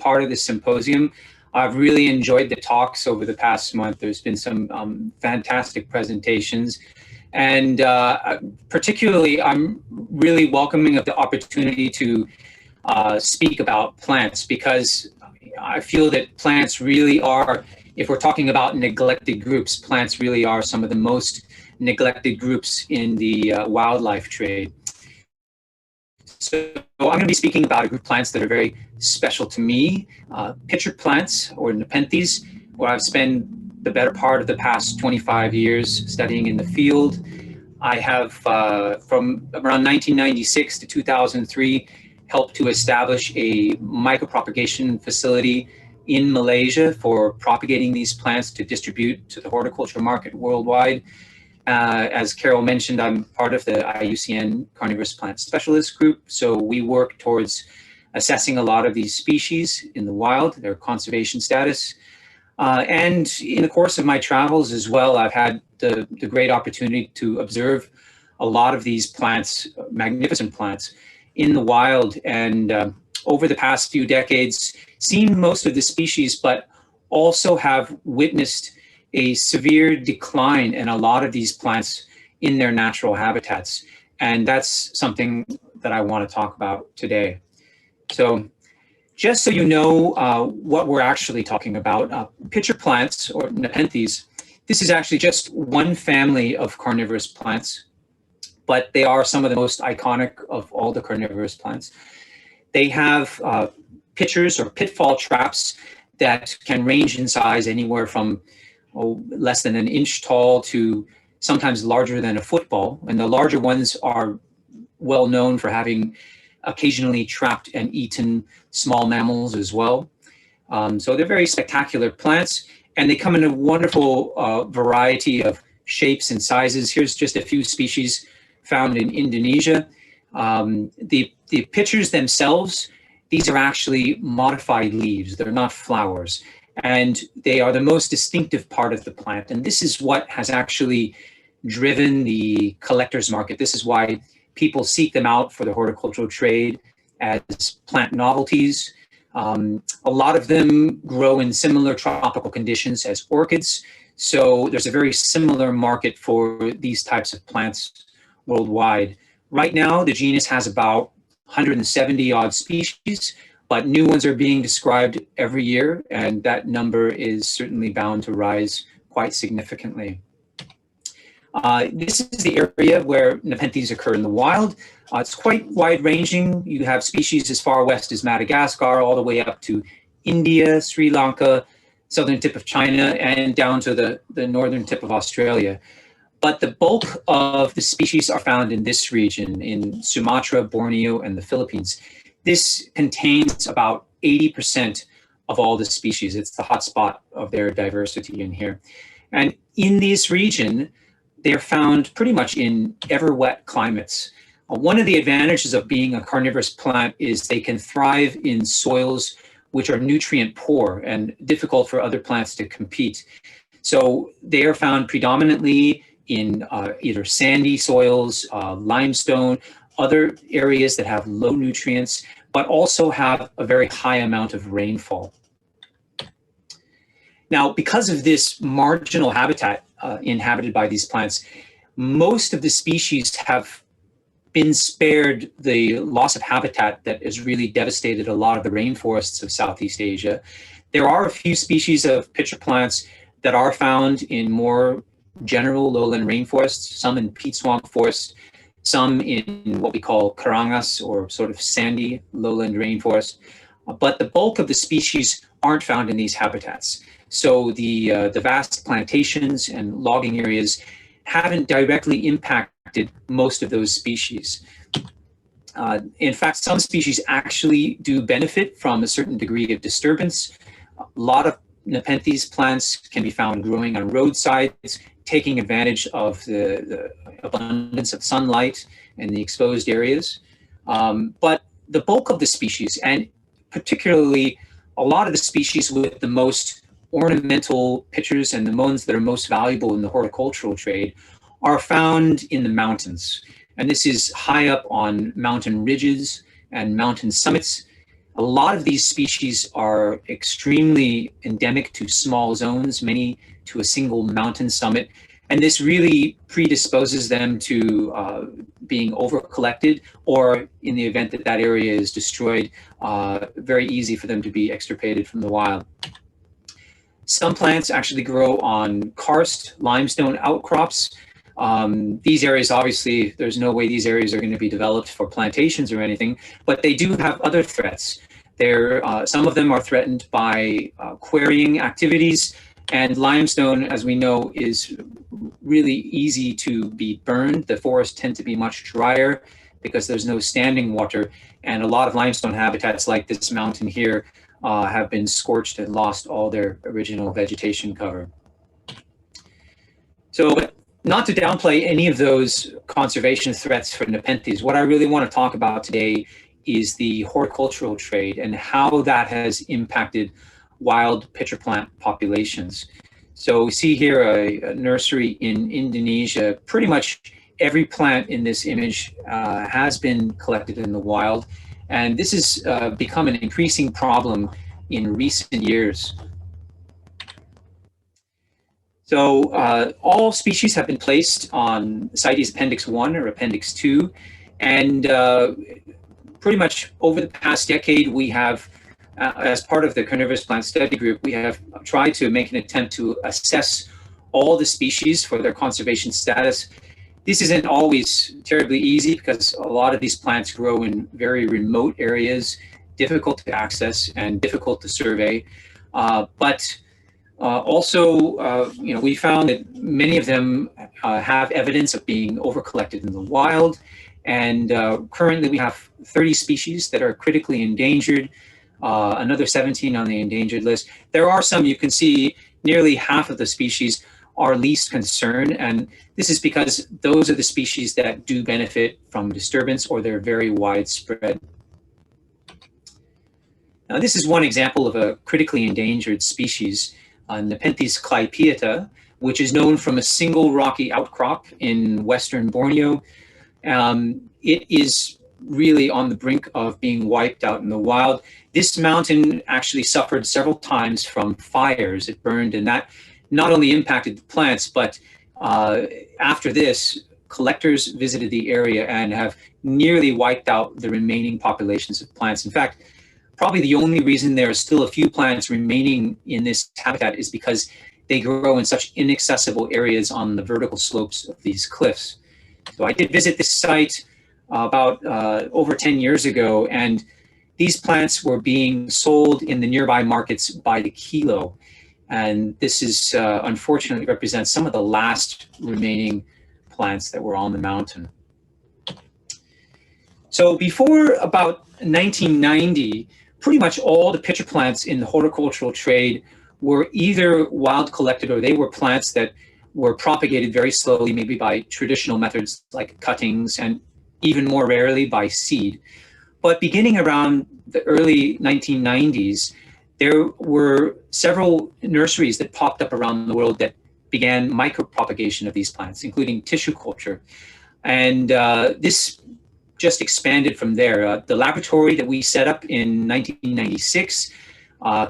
part of this symposium. I've really enjoyed the talks over the past month. There's been some fantastic presentations. And particularly, I'm really welcoming of the opportunity to speak about plants, because I feel that plants really are, if we're talking about neglected groups, plants really are some of the most neglected groups in the wildlife trade. So I'm going to be speaking about a group of plants that are very special to me, pitcher plants, or Nepenthes, where I've spent the better part of the past 25 years studying in the field. I have, from around 1996 to 2003, helped to establish a micropropagation facility in Malaysia for propagating these plants to distribute to the horticulture market worldwide. As Carol mentioned, I'm part of the IUCN Carnivorous Plant Specialist Group, so we work towards assessing a lot of these species in the wild, their conservation status. And in the course of my travels as well, I've had the great opportunity to observe a lot of these plants, magnificent plants, in the wild, and over the past few decades, seen most of the species, but also have witnessed a severe decline in a lot of these plants in their natural habitats. And that's something that I want to talk about today. So just so you know what we're actually talking about, pitcher plants, or Nepenthes, this is actually just one family of carnivorous plants, but they are some of the most iconic of all the carnivorous plants. They have pitchers or pitfall traps that can range in size anywhere from less than an inch tall to sometimes larger than a football. And the larger ones are well known for having occasionally trapped and eaten small mammals as well. So they're very spectacular plants, and they come in a wonderful variety of shapes and sizes. Here's just a few species found in Indonesia. The pitchers themselves, these are actually modified leaves. They're not flowers. And they are the most distinctive part of the plant. And this is what has actually driven the collector's market. This is why people seek them out for the horticultural trade as plant novelties. A lot of them grow in similar tropical conditions as orchids. So there's a very similar market for these types of plants worldwide. Right now, the genus has about 170 odd species, but new ones are being described every year, and that number is certainly bound to rise quite significantly. This is the area where Nepenthes occur in the wild. It's quite wide-ranging. You have species as far west as Madagascar, all the way up to India, Sri Lanka, southern tip of China, and down to the northern tip of Australia. But the bulk of the species are found in this region, in Sumatra, Borneo, and the Philippines. This contains about 80% of all the species. It's the hotspot of their diversity in here. And in this region, they're found pretty much in ever wet climates. One of the advantages of being a carnivorous plant is they can thrive in soils which are nutrient poor and difficult for other plants to compete. So they are found predominantly in either sandy soils, limestone, other areas that have low nutrients, but also have a very high amount of rainfall. Now, because of this marginal habitat inhabited by these plants, most of the species have been spared the loss of habitat that has really devastated a lot of the rainforests of Southeast Asia. There are a few species of pitcher plants that are found in more general lowland rainforests, some in peat swamp forest, some in what we call karangas, or sort of sandy lowland rainforest. But the bulk of the species aren't found in these habitats. So the vast plantations and logging areas haven't directly impacted most of those species. In fact, some species actually do benefit from a certain degree of disturbance. A lot of Nepenthes plants can be found growing on roadsides, taking advantage of the abundance of sunlight in the exposed areas. But the bulk of the species, and particularly a lot of the species with the most ornamental pitchers and the ones that are most valuable in the horticultural trade, are found in the mountains. And this is high up on mountain ridges and mountain summits. A lot of these species are extremely endemic to small zones, many to a single mountain summit. And this really predisposes them to being over-collected, or in the event that that area is destroyed, very easy for them to be extirpated from the wild. Some plants actually grow on karst limestone outcrops. These areas, obviously, there's no way these areas are going to be developed for plantations or anything, but they do have other threats. Some of them are threatened by quarrying activities, and limestone, as we know, is really easy to be burned. The forests tend to be much drier because there's no standing water, and a lot of limestone habitats like this mountain here have been scorched and lost all their original vegetation cover. So, not to downplay any of those conservation threats for Nepenthes, what I really want to talk about today is the horticultural trade and how that has impacted wild pitcher plant populations. So we see here a nursery in Indonesia. Pretty much every plant in this image has been collected in the wild, and this has become an increasing problem in recent years. So all species have been placed on CITES Appendix 1 or Appendix 2, and pretty much over the past decade, we have, as part of the Carnivorous Plant Study Group, we have tried to make an attempt to assess all the species for their conservation status. This isn't always terribly easy because a lot of these plants grow in very remote areas, difficult to access and difficult to survey. We found that many of them have evidence of being overcollected in the wild. And currently we have 30 species that are critically endangered, another 17 on the endangered list. There are some, you can see nearly half of the species are least concern. And this is because those are the species that do benefit from disturbance or they're very widespread. Now, this is one example of a critically endangered species, Nepenthes clypeata, which is known from a single rocky outcrop in Western Borneo. It is really on the brink of being wiped out in the wild. This mountain actually suffered several times from fires. It burned, and that not only impacted the plants, but after this, collectors visited the area and have nearly wiped out the remaining populations of plants. In fact, probably the only reason there are still a few plants remaining in this habitat is because they grow in such inaccessible areas on the vertical slopes of these cliffs. So I did visit this site about over 10 years ago, and these plants were being sold in the nearby markets by the kilo. And this is unfortunately represents some of the last remaining plants that were on the mountain. So before about 1990, pretty much all the pitcher plants in the horticultural trade were either wild collected or they were plants that were propagated very slowly, maybe by traditional methods like cuttings, and even more rarely by seed. But beginning around the early 1990s, there were several nurseries that popped up around the world that began micropropagation of these plants, including tissue culture. And this just expanded from there. The laboratory that we set up in 1996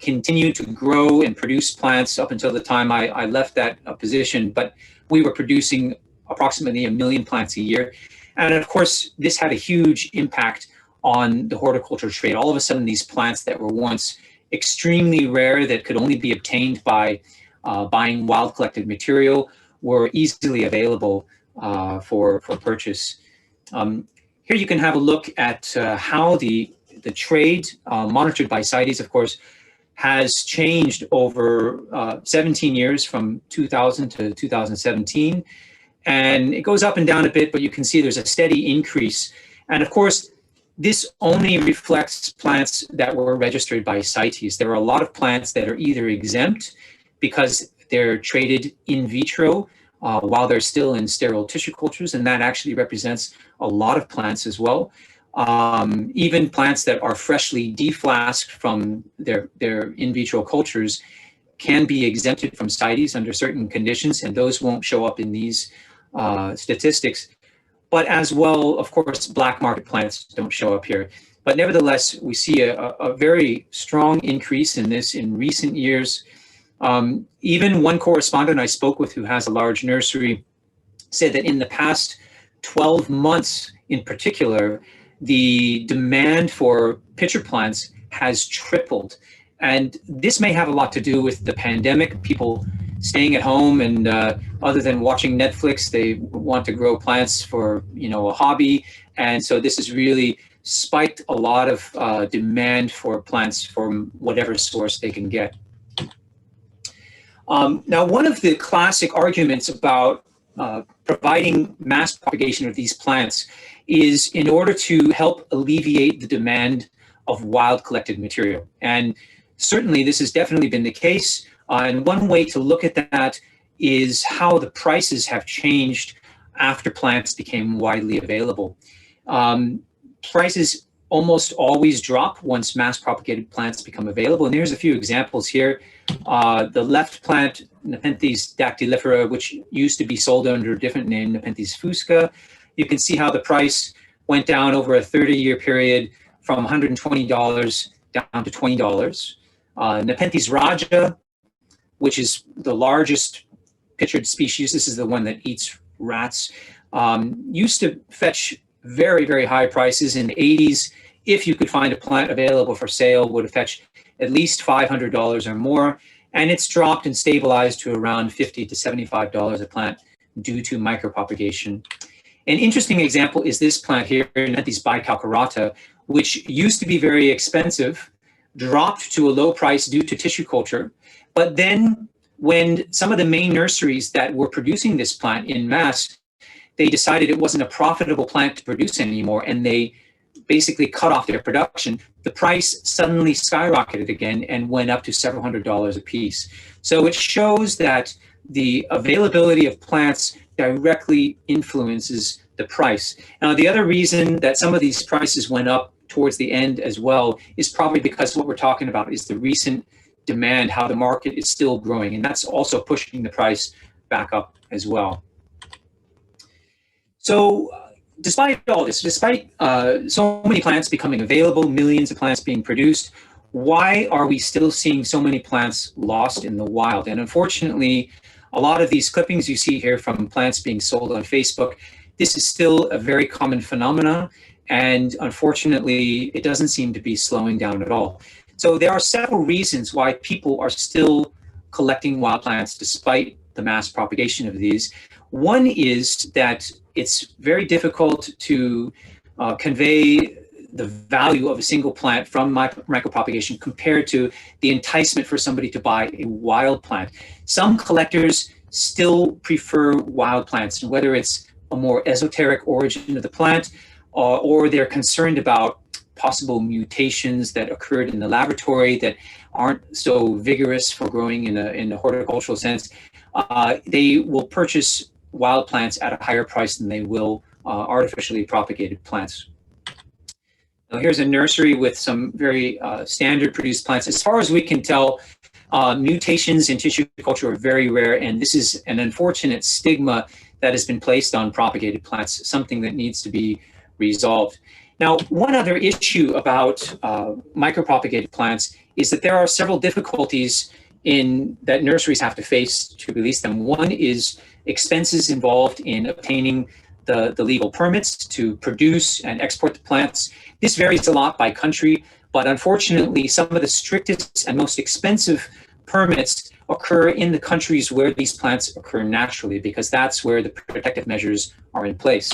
continued to grow and produce plants up until the time I left that position, but we were producing approximately 1 million plants a year. And of course, this had a huge impact on the horticulture trade. All of a sudden, these plants that were once extremely rare, that could only be obtained by buying wild collected material, were easily available for purchase. Here you can have a look at how the trade, monitored by CITES, of course, has changed over 17 years from 2000 to 2017. And it goes up and down a bit, but you can see there's a steady increase. And of course, this only reflects plants that were registered by CITES. There are a lot of plants that are either exempt because they're traded in vitro while they're still in sterile tissue cultures, and that actually represents a lot of plants as well. Even plants that are freshly deflasked from their in vitro cultures can be exempted from CITES under certain conditions, and those won't show up in these statistics. But as well, of course, black market plants don't show up here. But nevertheless, we see a very strong increase in this in recent years. Even one correspondent I spoke with who has a large nursery said that in the past 12 months in particular, the demand for pitcher plants has tripled. And this may have a lot to do with the pandemic, people staying at home, and other than watching Netflix, they want to grow plants for, a hobby. And so this has really spiked a lot of demand for plants from whatever source they can get. Now, one of the classic arguments about providing mass propagation of these plants is in order to help alleviate the demand of wild collected material. And certainly this has definitely been the case. And one way to look at that is how the prices have changed after plants became widely available. Prices almost always drop once mass propagated plants become available. And there's a few examples here. The left plant, Nepenthes dactylifera, which used to be sold under a different name, Nepenthes fusca. You can see how the price went down over a 30-year period from $120 down to $20. Nepenthes raja, which is the largest pitchered species, this is the one that eats rats, used to fetch very, very high prices in the 80s. If you could find a plant available for sale, would have fetched at least $500 or more. And it's dropped and stabilized to around $50 to $75 a plant due to micropropagation. An interesting example is this plant here, Nepenthes bicalcarata, which used to be very expensive, dropped to a low price due to tissue culture. But then when some of the main nurseries that were producing this plant in mass, they decided it wasn't a profitable plant to produce anymore, and they basically cut off their production, the price suddenly skyrocketed again and went up to several $100s a piece. So it shows that the availability of plants directly influences the price. Now, the other reason that some of these prices went up towards the end as well is probably because what we're talking about is the recent demand, how the market is still growing, and that's also pushing the price back up as well. So despite all this, despite so many plants becoming available, millions of plants being produced, why are we still seeing so many plants lost in the wild? And unfortunately, a lot of these clippings you see here from plants being sold on Facebook, this is still a very common phenomenon. And unfortunately, it doesn't seem to be slowing down at all. So there are several reasons why people are still collecting wild plants despite the mass propagation of these. One is that it's very difficult to convey the value of a single plant from micropropagation compared to the enticement for somebody to buy a wild plant. Some collectors still prefer wild plants, whether it's a more esoteric origin of the plant or they're concerned about possible mutations that occurred in the laboratory that aren't so vigorous for growing in a horticultural sense. They will purchase wild plants at a higher price than they will artificially propagated plants. Now, here's a nursery with some very standard produced plants. As far as we can tell, mutations in tissue culture are very rare, and this is an unfortunate stigma that has been placed on propagated plants, something that needs to be resolved. Now, one other issue about micropropagated plants is that there are several difficulties that nurseries have to face to release them. One is expenses involved in obtaining the legal permits to produce and export the plants. This varies a lot by country, but unfortunately, some of the strictest and most expensive permits occur in the countries where these plants occur naturally, because that's where the protective measures are in place.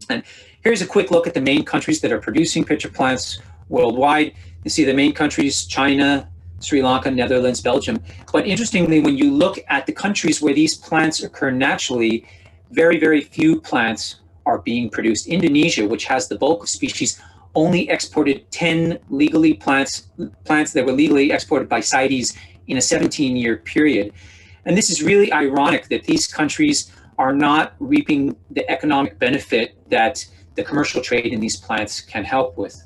And here's a quick look at the main countries that are producing pitcher plants worldwide. You see the main countries: China, Sri Lanka, Netherlands, Belgium. But interestingly, when you look at the countries where these plants occur naturally, very, very few plants are being produced. Indonesia, which has the bulk of species, only exported 10 plants that were legally exported by CITES in a 17-year period. And this is really ironic that these countries are not reaping the economic benefit that the commercial trade in these plants can help with.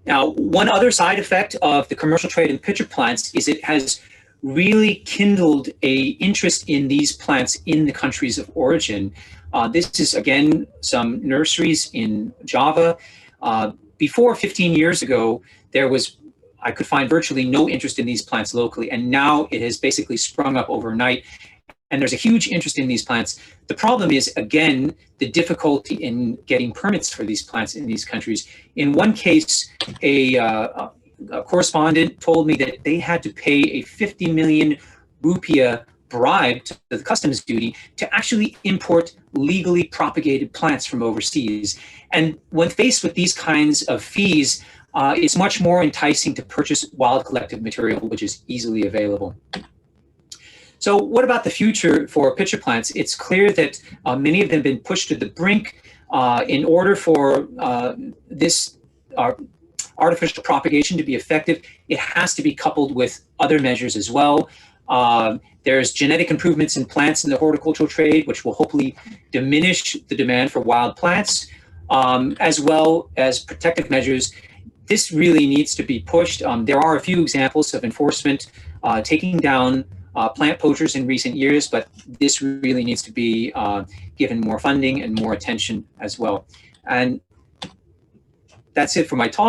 Now, one other side effect of the commercial trade in pitcher plants is it has really kindled a interest in these plants in the countries of origin. This is, again, some nurseries in Java. Before 15 years ago, I could find virtually no interest in these plants locally, and now it has basically sprung up overnight. And there's a huge interest in these plants. The problem is, again, the difficulty in getting permits for these plants in these countries. In one case, a correspondent told me that they had to pay a 50 million rupiah bribe to the customs duty to actually import legally propagated plants from overseas. And when faced with these kinds of fees, it's much more enticing to purchase wild collected material, which is easily available. So what about the future for pitcher plants? It's clear that many of them have been pushed to the brink. In order for this artificial propagation to be effective, it has to be coupled with other measures as well. There's genetic improvements in plants in the horticultural trade, which will hopefully diminish the demand for wild plants, as well as protective measures. This really needs to be pushed. There are a few examples of enforcement taking down plant poachers in recent years, but this really needs to be given more funding and more attention as well. And that's it for my talk.